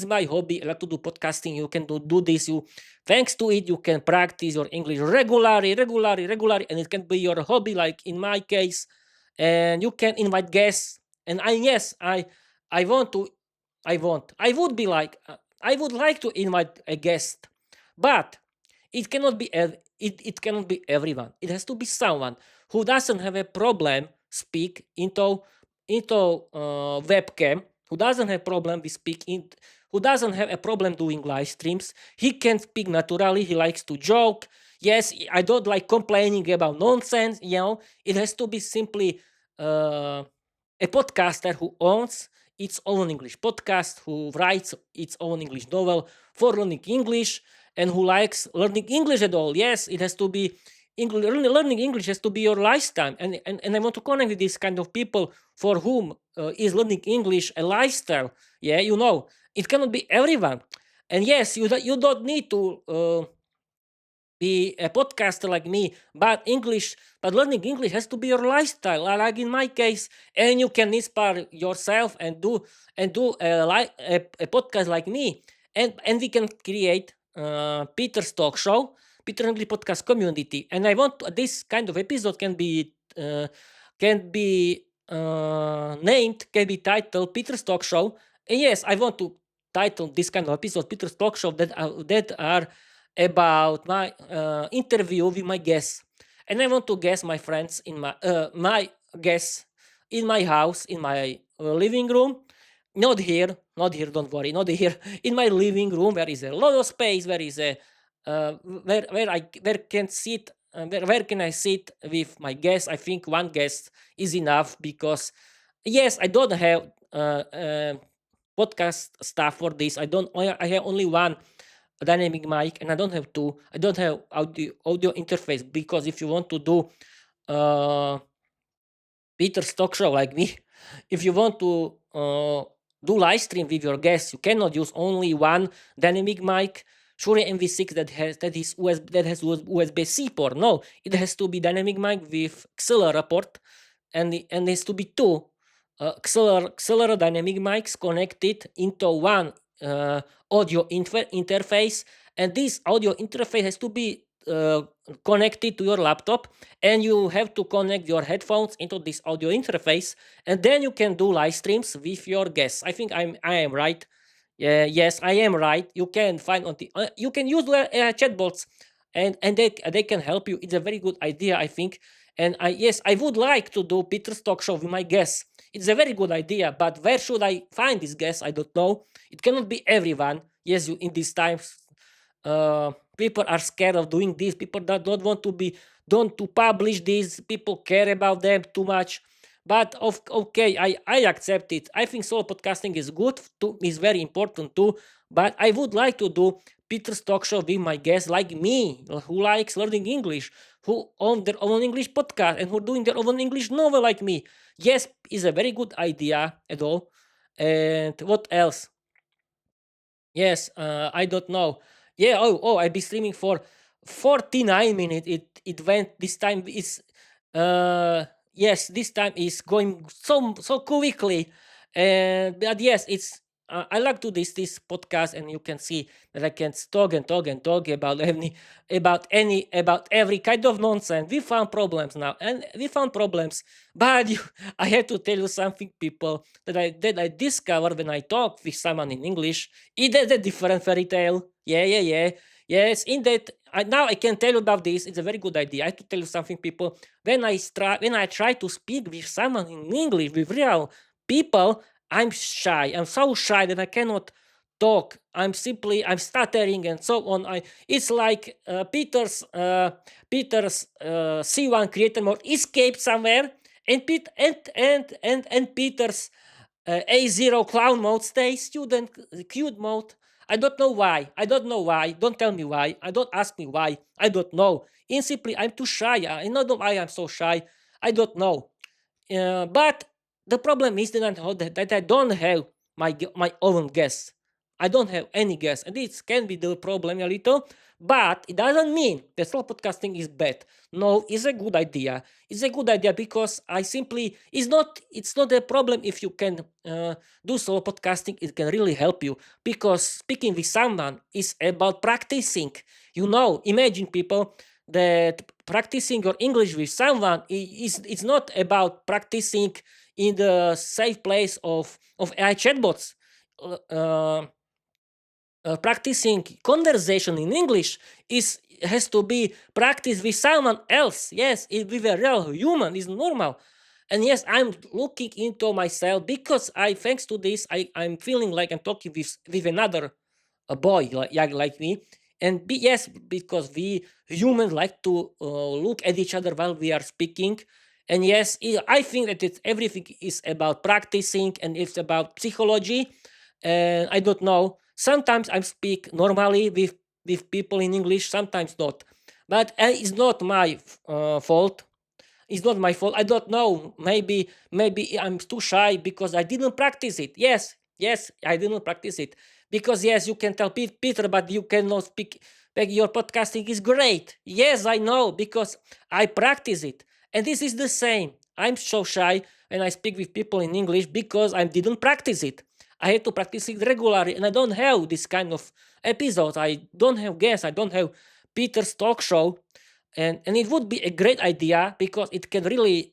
my hobby. I like to do podcasting. You can do this. You thanks to it, you can practice your English regularly, and it can be your hobby, like in my case. And you can invite guests. And I want to I would be like I would like to invite a guest, but it cannot be everyone. It has to be someone who doesn't have a problem speak into webcam, who doesn't have problem with speaking, who doesn't have a problem doing live streams. He can speak naturally. He likes to joke. Yes, I don't like complaining about nonsense. It has to be simply uh, a podcaster who owns its own English podcast, who writes its own English novel for learning English, and who likes learning English at all. Yes, it has to be learning English has to be your lifestyle, and I want to connect with these kind of people for whom is learning English a lifestyle. Yeah, it cannot be everyone. And yes, you don't need to be a podcaster like me, but learning English has to be your lifestyle, like in my case. And you can inspire yourself and do a podcast like me, and we can create Peter's talk show, Peter English podcast community. And I want this kind of episode can be titled Peter's talk show. And yes, I want to title this kind of episode Peter's talk show that are about my interview with my guests. And I want to guest my friends in my guests in my house, in my living room. Not here, don't worry, not here. In my living room, there is a lot of space. There is a where can sit. Where can I sit with my guests? I think one guest is enough, because yes, I don't have podcast stuff for this. I have only one dynamic mic, and I don't have two. I don't have audio interface, because if you want to do uh, Peter's talk show like me, if you want to do live stream with your guests, you cannot use only one dynamic mic. Shure MV6 that has USB-C port. No, it has to be dynamic mic with XLR port, and has to be two XLR dynamic mics connected into one audio interface, and this audio interface has to be connected to your laptop, and you have to connect your headphones into this audio interface, and then you can do live streams with your guests. I think I am right. Yes, I am right. You can find on the you can use chatbots, and they can help you. It's a very good idea, I think. And I would like to do Peter's talk show with my guests. It's a very good idea, but where should I find these guests? I don't know. It cannot be everyone. Yes, in these times, people are scared of doing this. People that don't want to don't to publish this. People care about them too much. But okay, I accept it. I think solo podcasting is good too, is very important too. But I would like to do Peter's talk show with my guests like me, who likes learning English, who own their own English podcast, and who doing their own English novel like me. Yes, is a very good idea at all. And what else? Yes, I don't know. Yeah, I'll be streaming for 49 minutes. It went this time is yes, this time is going so quickly. And but yes, I like to this podcast, and you can see that I can talk and talk and talk about every kind of nonsense. We found problems now, and we found problems. But I have to tell you something, people, that I discovered when I talk with someone in English. It is a different fairy tale. Yeah, yeah, yeah. Yes, in that now I can tell you about this. It's a very good idea. I have to tell you something, people. When I try to speak with someone in English, with real people, I'm shy. I'm so shy that I cannot talk. I'm stuttering and so on. It's like Peter's C1 creator mode escaped somewhere, and Peter's A0 clown mode stays student cute mode. I don't know why. I don't know why. Don't tell me why. I don't ask me why. I don't know. In simply, I'm too shy. I don't know why I'm so shy. I don't know. But the problem is that I don't have my own guess. I don't have any guess, and this can be the problem a little. But it doesn't mean that solo podcasting is bad. No, it's a good idea. It's a good idea because I simply it's not a problem if you can do solo podcasting. It can really help you because speaking with someone is about practicing. Imagine, people, that practicing your English with someone is it's not about practicing in the safe place of AI chatbots. Uh, Practicing conversation in English is has to be practiced with someone else. Yes, with a real human is normal. And yes, I'm looking into myself because thanks to this, I'm feeling like I'm talking with another a boy like young like me. And yes, because we humans like to look at each other while we are speaking. And yes, I think that everything is about practicing and it's about psychology. And I don't know, sometimes I speak normally with people in English, sometimes not. But it's not my fault. It's not my fault. I don't know. Maybe I'm too shy because I didn't practice it. Yes, I didn't practice it. Because yes, you can tell Peter, but you cannot speak. Like, your podcasting is great. Yes, I know because I practice it. And this is the same. I'm so shy when I speak with people in English because I didn't practice it. I had to practice it regularly, and I don't have this kind of episodes. I don't have guests. I don't have Peter's talk show, and it would be a great idea because it can really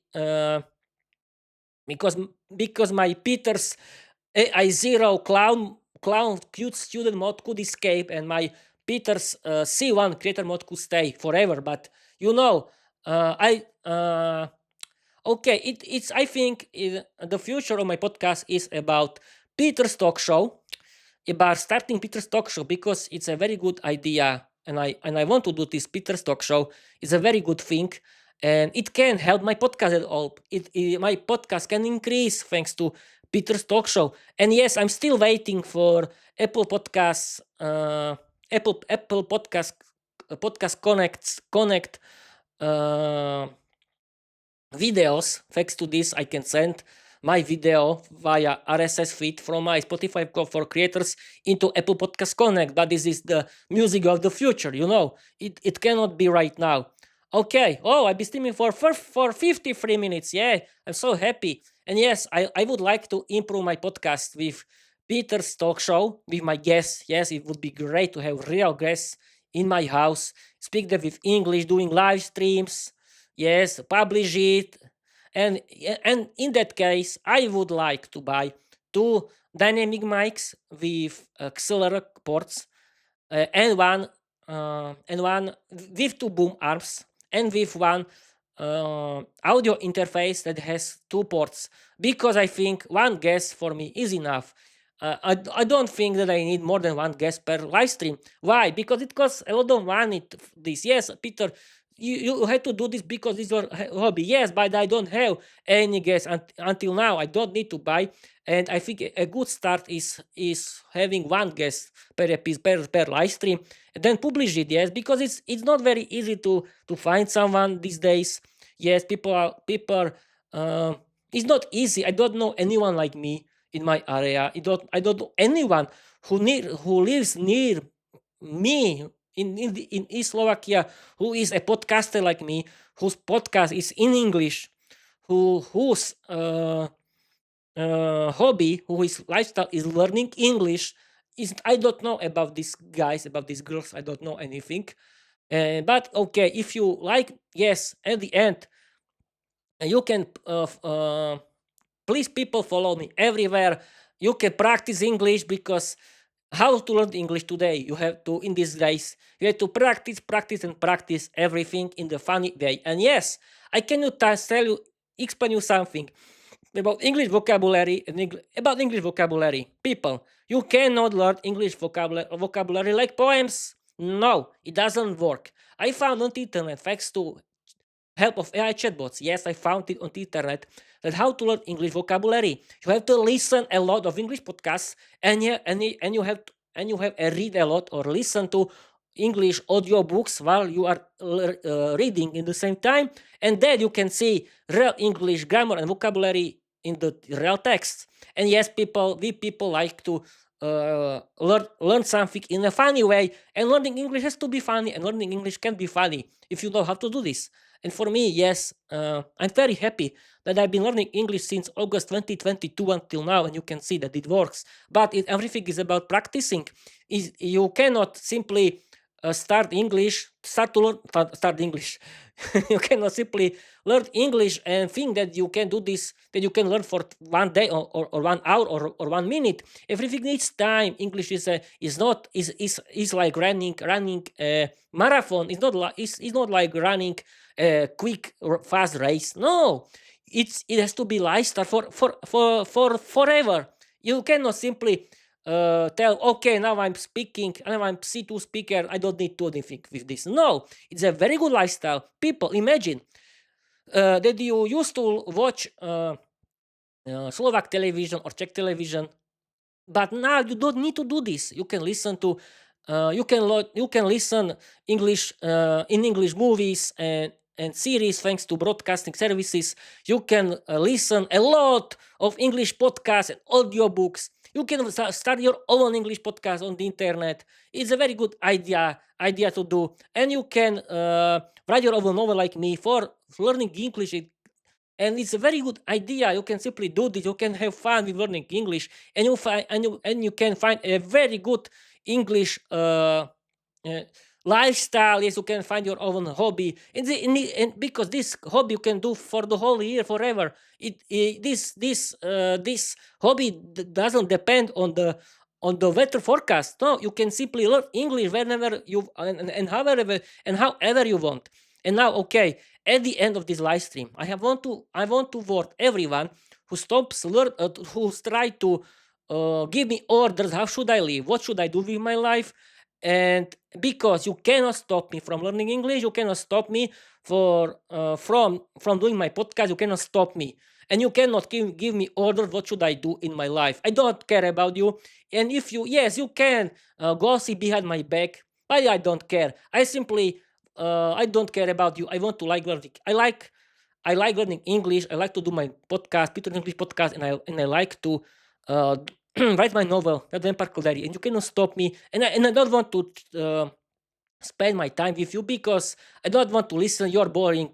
because my Peter's AI0 clown cute student mode could escape, and my Peter's C1 creator mode could stay forever. But I okay, it's I think the future of my podcast is about Peter's talk show, about starting Peter's talk show, because it's a very good idea, and I want to do this Peter's talk show. It's a very good thing, and it can help my podcast at all. My podcast can increase thanks to Peter's talk show. And yes, I'm still waiting for Apple Podcasts, Apple Podcast Connect uh, videos. Thanks to this, I can send my video via RSS feed from my Spotify for creators into Apple Podcast Connect. But this is the music of the future. It cannot be right now. Okay. Oh, I've been streaming for 53 minutes. Yeah, I'm so happy. And yes, I would like to improve my podcast with Peter's talk show with my guests. Yes, it would be great to have real guests in my house, speak them with English, doing live streams. Yes, publish it. And in that case, I would like to buy two dynamic mics with auxiliary ports, and one with two boom arms, and with one audio interface that has two ports, because I think one guest for me is enough. I don't think that I need more than one guest per live stream. Why? Because it costs a lot of money. This, yes, Peter, you had to do this because it's your hobby. Yes, but I don't have any guests until now. I don't need to buy, and I think a good start is having one guest per episode, per live stream, and then publish it. Yes, because it's not very easy to find someone these days. Yes, people. Uh, it's not easy. I don't know anyone like me in my area. I don't know anyone who lives near me in East Slovakia, who is a podcaster like me, whose podcast is in English, whose hobby, who is lifestyle is learning English. Is I don't know about these guys, about these girls. I don't know anything. But okay, if you like, yes, at the end, you can please people follow me everywhere. You can practice English, because how to learn English today? You have to, in these days, you have to practice, practice, and practice everything in the funny way. And yes, I cannot tell you, explain you something about English vocabulary and about English vocabulary. People, you cannot learn English vocabulary like poems. No, it doesn't work. I found on the internet, thanks to help of AI chatbots. Yes, I found it on the internet, that how to learn English vocabulary. You have to listen a lot of English podcasts, and you have read a lot or listen to English audiobooks while you are reading in the same time, and then you can see real English grammar and vocabulary in the real text. And yes, we people like to learn something in a funny way, and learning English has to be funny, and learning English can be funny if you know how to do this. And for me, yes, I'm very happy that I've been learning English since August 2022 until now, and you can see that it works. But everything is about practicing. You cannot simply start English. You cannot simply learn English and think that you can do this, that you can learn for one day, or 1 hour, or 1 minute. Everything needs time. English is like running a marathon. It's not like running a quick or fast race. No, it has to be lifestyle for forever. You cannot simply tell, okay, now I'm speaking, now I'm C2 speaker, I don't need to do anything with this. No, it's a very good lifestyle. People, imagine that you used to watch Slovak television or Czech television, but now you don't need to do this. You can listen to you can listen English in English movies and series, thanks to broadcasting services. You can listen a lot of English podcasts and audiobooks. You can start your own English podcast on the internet. It's a very good idea to do, and you can write your own novel like me for learning English. And it's a very good idea. You can simply do this. You can have fun with learning English, and you can find a very good English uh, lifestyle. Yes, you can find your own hobby, and because this hobby you can do for the whole year, forever. This hobby doesn't depend on the weather forecast. No, you can simply learn English whenever you however you want. And now, okay, at the end of this live stream, I want to warn everyone who who's try to give me orders. How should I live? What should I do with my life? And because you cannot stop me from learning English, you cannot stop me from doing my podcast. You cannot stop me, and you cannot give me orders. What should I do in my life? I don't care about you. And if you, yes, you can gossip behind my back, but I don't care. I don't care about you. I want to like learning. I like learning English. I like to do my podcast, Peter English podcast, and I like to uh, write my novel, The Vampire Diary. And you cannot stop me. And I don't want to spend my time with you, because I don't want to listen your boring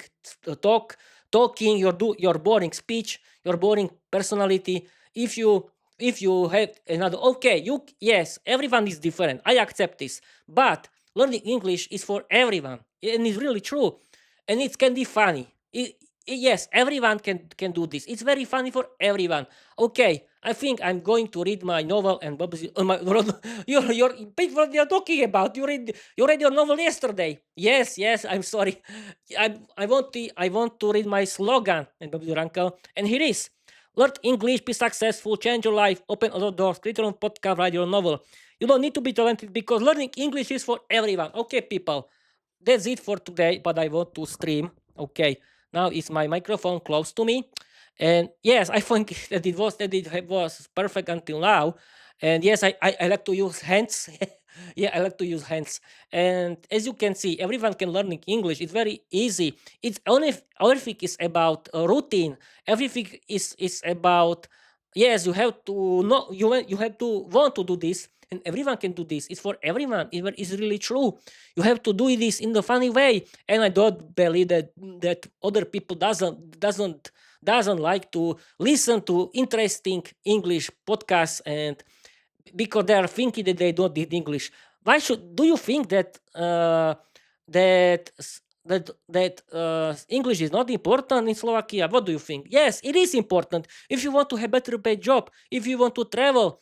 talking, your boring speech, your boring personality. If you have another, okay, you, yes, everyone is different. I accept this, but learning English is for everyone, and it's really true, and it can be funny. Yes, everyone can do this. It's very funny for everyone. Okay, I think I'm going to read my novel and you're people you're talking about. You read your novel yesterday. Yes. I'm sorry. I want to read my slogan and Bob's your uncle. And here is: learn English, be successful, change your life, open other doors, create your own podcast, write your novel. You don't need to be talented, because learning English is for everyone. Okay, people, that's it for today. But I want to stream. Okay, now is my microphone close to me, and yes, I think that it was perfect until now. And yes, I like to use hands. Yeah, I like to use hands. And as you can see, everyone can learn English. It's very easy. It's only everything is about routine. Everything is about, yes, you have to know, you have to want to do this, and everyone can do this. It's for everyone. It's really true. You have to do this in the funny way, and I don't believe that other people doesn't like to listen to interesting English podcasts, and because they are thinking that they don't need English. Why should do you think that English is not important in Slovakia? What do you think? Yes, it is important. If you want to have better paid job, if you want to travel,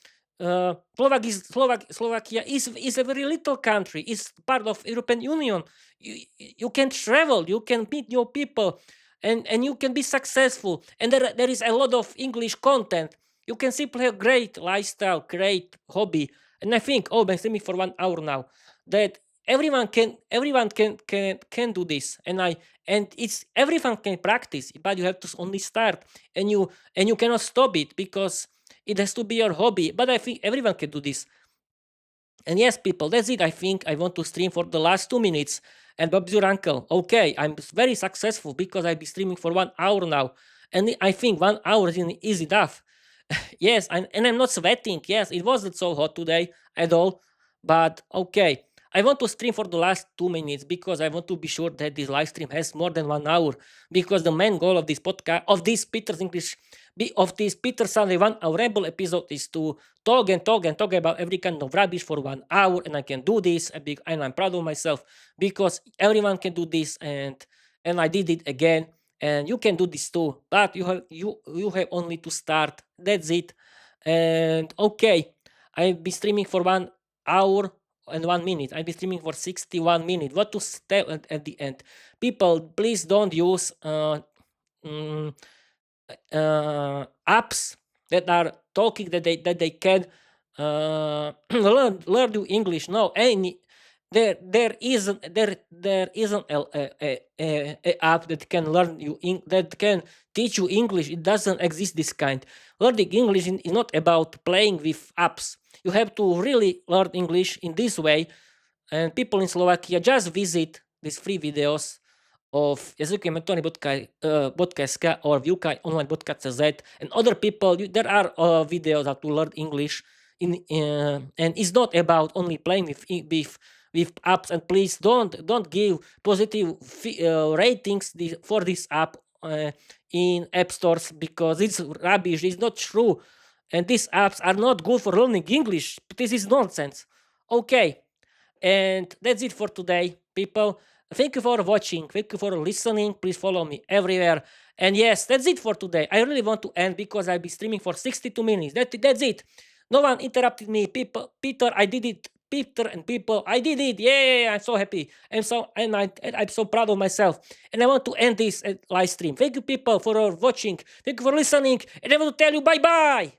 Slovakia is a very little country. It's part of European Union. You can travel. You can meet new people, and you can be successful. And there is a lot of English content. You can simply have great lifestyle, great hobby. And I think, oh, been streaming for 1 hour now, that everyone can do this. And it's everyone can practice, but you have to only start, and you cannot stop it because it has to be your hobby. But I think everyone can do this. And yes, people, that's it. I think I want to stream for the last 2 minutes. And Bob's your uncle. Okay, I'm very successful because I've been streaming for 1 hour now. And I think 1 hour is enough. Yes, and I'm not sweating. Yes, it wasn't so hot today at all. But okay, I want to stream for the last 2 minutes because I want to be sure that this live stream has more than 1 hour. Because the main goal of this podcast, of this Peter's English, of this Peter Sunday One Hour Ramble episode is to talk and talk and talk about every kind of rubbish for 1 hour, and I can do this, and I'm proud of myself because everyone can do this, and I did it again, and you can do this too. But you have only to start. That's it. And okay, I've been streaming for 1 hour and 1 minute. I've been streaming for 61 minutes. What to tell at the end? People, please don't use mm, apps that are talking that they can learn you English. No, any there isn't a app that can learn you that can teach you English. It doesn't exist. This kind learning English is not about playing with apps. You have to really learn English in this way. And people in Slovakia, just visit these free videos of jazykiem.podcast or vyukai.online.cz, and other people. There are videos how to learn English and it's not about only playing with apps. And please don't give positive ratings for this app in app stores because it's rubbish. It's not true, and these apps are not good for learning English. This is nonsense. Okay, and that's it for today, people. Thank you for watching. Thank you for listening. Please follow me everywhere. And yes, that's it for today. I really want to end because I'll be streaming for 62 minutes. That's it. No one interrupted me. People, Peter, I did it. Peter and people, I did it. Yeah, I'm so happy. I'm so proud of myself. And I want to end this live stream. Thank you, people, for watching. Thank you for listening. And I want to tell you bye bye.